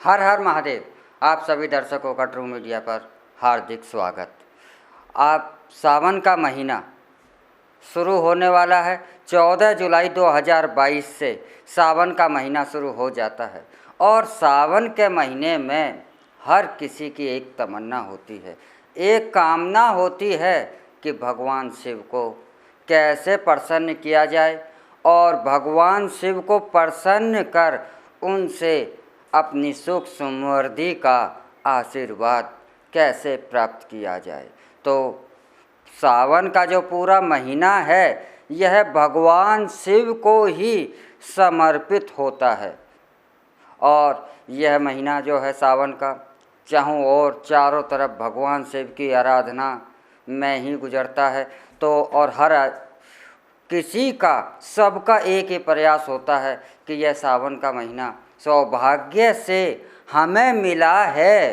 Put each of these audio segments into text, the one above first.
हर हर महादेव। आप सभी दर्शकों का ट्रू मीडिया पर हार्दिक स्वागत। आप सावन का महीना शुरू होने वाला है। 14 जुलाई 2022 से सावन का महीना शुरू हो जाता है और सावन के महीने में हर किसी की एक तमन्ना होती है, एक कामना होती है कि भगवान शिव को कैसे प्रसन्न किया जाए और भगवान शिव को प्रसन्न कर उनसे अपनी सुख समृद्धि का आशीर्वाद कैसे प्राप्त किया जाए। तो सावन का जो पूरा महीना है यह भगवान शिव को ही समर्पित होता है और यह महीना जो है सावन का चारों ओर चारों तरफ भगवान शिव की आराधना में ही गुजरता है। तो और हर किसी का सबका एक ही प्रयास होता है कि यह सावन का महीना सौभाग्य से हमें मिला है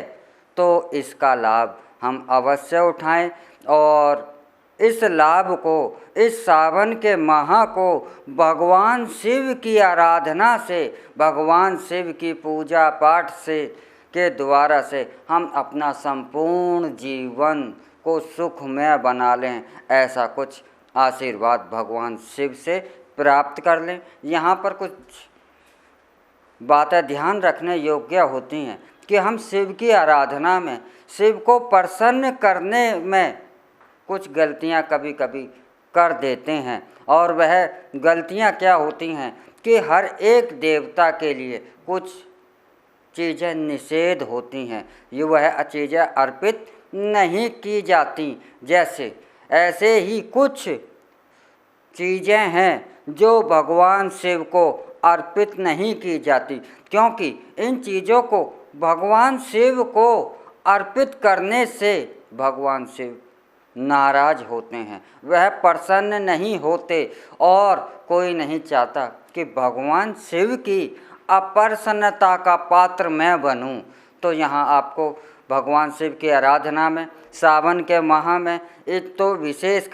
तो इसका लाभ हम अवश्य उठाएं और इस लाभ को, इस सावन के माह को भगवान शिव की आराधना से, भगवान शिव की पूजा पाठ से के द्वारा से हम अपना संपूर्ण जीवन को सुखमय बना लें, ऐसा कुछ आशीर्वाद भगवान शिव से प्राप्त कर लें। यहाँ पर कुछ बातें ध्यान रखने योग्य होती हैं कि हम शिव की आराधना में, शिव को प्रसन्न करने में कुछ गलतियां कभी कभी कर देते हैं और वह गलतियां क्या होती हैं कि हर एक देवता के लिए कुछ चीज़ें निषेध होती हैं, ये वह चीज़ें अर्पित नहीं की जाती। जैसे ऐसे ही कुछ चीज़ें हैं जो भगवान शिव को अर्पित नहीं की जाती, क्योंकि इन चीज़ों को भगवान शिव को अर्पित करने से भगवान शिव नाराज होते हैं, वह प्रसन्न नहीं होते और कोई नहीं चाहता कि भगवान शिव की अप्रसन्नता का पात्र मैं बनूं। तो यहाँ आपको भगवान शिव की आराधना में सावन के माह में एक तो विशेष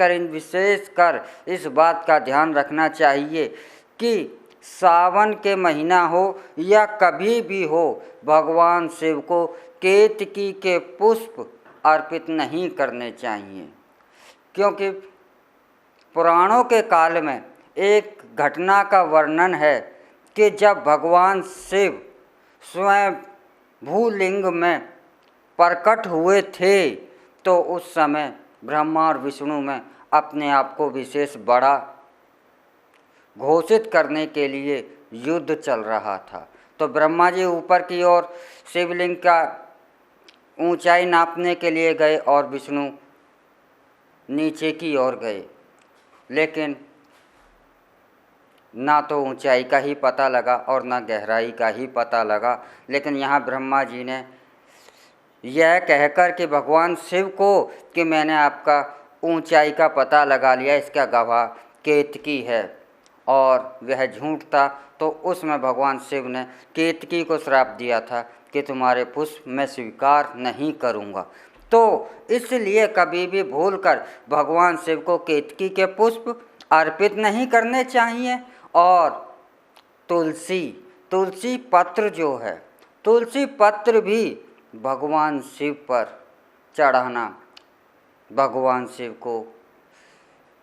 कर इस बात का ध्यान रखना चाहिए कि सावन के महीना हो या कभी भी हो, भगवान शिव को केतकी के पुष्प अर्पित नहीं करने चाहिए, क्योंकि पुराणों के काल में एक घटना का वर्णन है कि जब भगवान शिव स्वयं भूलिंग में प्रकट हुए थे तो उस समय ब्रह्मा और विष्णु में अपने आप को विशेष बड़ा घोषित करने के लिए युद्ध चल रहा था। तो ब्रह्मा जी ऊपर की ओर शिवलिंग का ऊंचाई नापने के लिए गए और विष्णु नीचे की ओर गए, लेकिन ना तो ऊंचाई का ही पता लगा और ना गहराई का ही पता लगा। लेकिन यहाँ ब्रह्मा जी ने यह कहकर कि भगवान शिव को कि मैंने आपका ऊंचाई का पता लगा लिया, इसका गवाह केतकी है, और वह झूठ था। तो उसमें भगवान शिव ने केतकी को श्राप दिया था कि तुम्हारे पुष्प मैं स्वीकार नहीं करूँगा। तो इसलिए कभी भी भूलकर भगवान शिव को केतकी के पुष्प अर्पित नहीं करने चाहिए। और तुलसी पत्र जो है, तुलसी पत्र भी भगवान शिव पर चढ़ाना, भगवान शिव को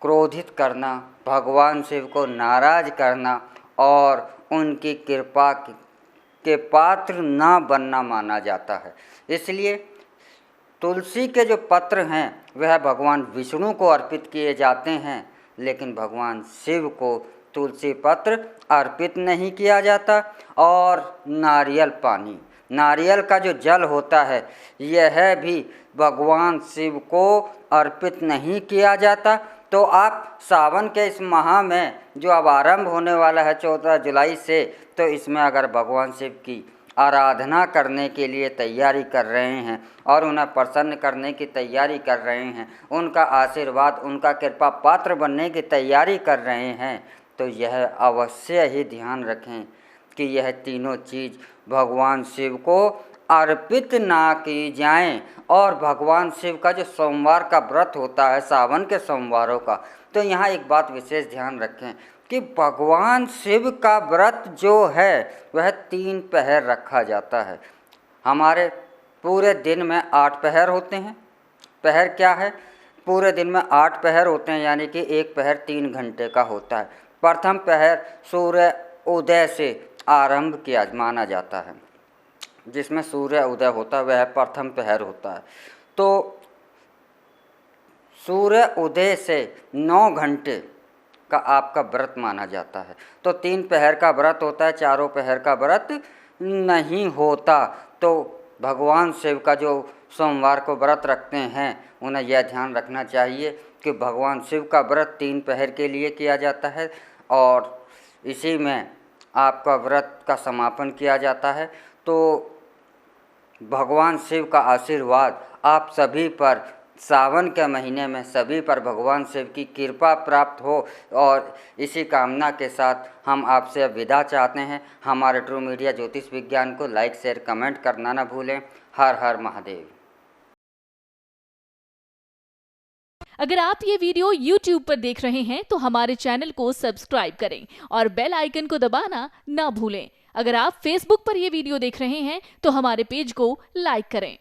क्रोधित करना, भगवान शिव को नाराज करना और उनकी कृपा के पात्र ना बनना माना जाता है। इसलिए तुलसी के जो पत्र हैं वह भगवान विष्णु को अर्पित किए जाते हैं, लेकिन भगवान शिव को तुलसी पत्र अर्पित नहीं किया जाता। और नारियल पानी, नारियल का जो जल होता है यह भी भगवान शिव को अर्पित नहीं किया जाता। तो आप सावन के इस माह में जो अब आरंभ होने वाला है 14 जुलाई से, तो इसमें अगर भगवान शिव की आराधना करने के लिए तैयारी कर रहे हैं और उन्हें प्रसन्न करने की तैयारी कर रहे हैं, उनका आशीर्वाद, उनका कृपा पात्र बनने की तैयारी कर रहे हैं, तो यह अवश्य ही ध्यान रखें कि यह तीनों चीज़ भगवान शिव को अर्पित ना की जाएं। और भगवान शिव का जो सोमवार का व्रत होता है, सावन के सोमवारों का, तो यहाँ एक बात विशेष ध्यान रखें कि भगवान शिव का व्रत जो है वह 3 पहर रखा जाता है। हमारे पूरे दिन में 8 पहर होते हैं। पहर क्या है? पूरे दिन में 8 पहर होते हैं, यानी कि एक पहर 3 घंटे का होता है। प्रथम पहर सूर्य उदय से आरंभ किया माना जाता है, जिसमें सूर्य उदय होता है वह प्रथम पहर होता है। तो सूर्य उदय से 9 घंटे का आपका व्रत माना जाता है। तो 3 पहर का व्रत होता है, चारों पहर का व्रत नहीं होता। तो भगवान शिव का जो सोमवार को व्रत रखते हैं उन्हें यह ध्यान रखना चाहिए कि भगवान शिव का व्रत 3 पहर के लिए किया जाता है और इसी में आपका व्रत का समापन किया जाता है। तो भगवान शिव का आशीर्वाद आप सभी पर सावन के महीने में सभी पर भगवान शिव की कृपा प्राप्त हो, और इसी कामना के साथ हम आपसे अब विदा चाहते हैं। हमारे ट्रू मीडिया ज्योतिष विज्ञान को लाइक शेयर कमेंट करना ना भूलें। हर हर महादेव। अगर आप ये वीडियो YouTube पर देख रहे हैं तो हमारे चैनल को सब्सक्राइब करें और बेल आइकन को दबाना ना भूलें। अगर आप Facebook पर ये वीडियो देख रहे हैं तो हमारे पेज को लाइक करें।